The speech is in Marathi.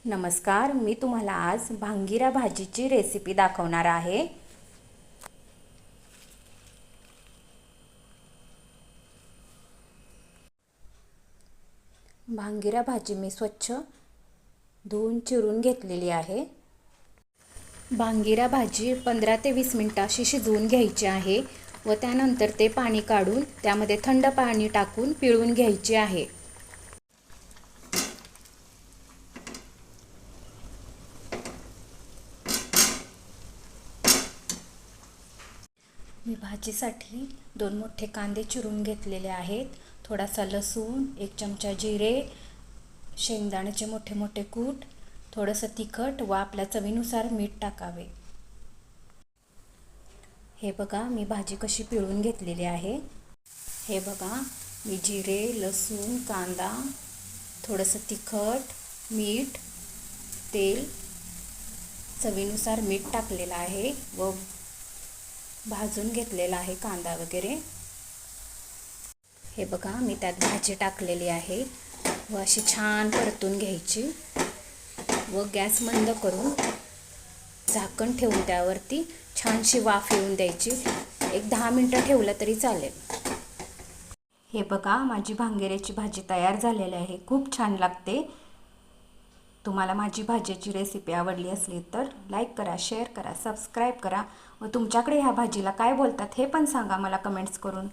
नमस्कार, मी तुम्हाला आज भांगिरा भाजीची रेसिपी दाखवणार आहे। भांगिरा भाजी मी स्वच्छ धुवून चिरून घेतलेली आहे। भांगिरा भाजी 15 ते 20 मिनिटांशी शिजवून घ्यायची आहे व त्यानंतर ते पाणी काढून त्यामध्ये थंड पाणी टाकून पिळून घ्यायची आहे। मी भाजीसाठी 2 मोठे कांदे चिरून घेतलेले आहेत, थोडासा लसूण, 1 चमचा जिरे, शेंगदाण्याचे मोठे मोठे कूट, थोडंसं तिखट व आपल्या चवीनुसार मीठ टाकावे। हे बघा मी भाजी कशी पिळून घेतलेली आहे। हे बघा मी जिरे, लसूण, कांदा, थोडंसं तिखट, मीठ, तेल, चवीनुसार मीठ टाकलेलं आहे व भाजून घेतलेला आहे कांदा वगैरे। हे बघा मी त्यात भाजी टाकलेली आहे व अशी छान परतून घ्यायची व गॅस मंद करून झाकण ठेवून त्यावरती छानशी वाफ येऊन द्यायची। 10 मिनिटं ठेवलं तरी चालेल। हे बघा माझी भांगेऱ्याची भाजी तयार झालेली आहे, खूप छान लागते। तुम्हाला माझी भाजीची रेसिपी आवडली असली तर लाईक करा, शेअर करा, सबस्क्राईब करा व तुमच्याकडे ह्या भाजीला काय बोलतात हे पण सांगा मला कमेंट्स करून।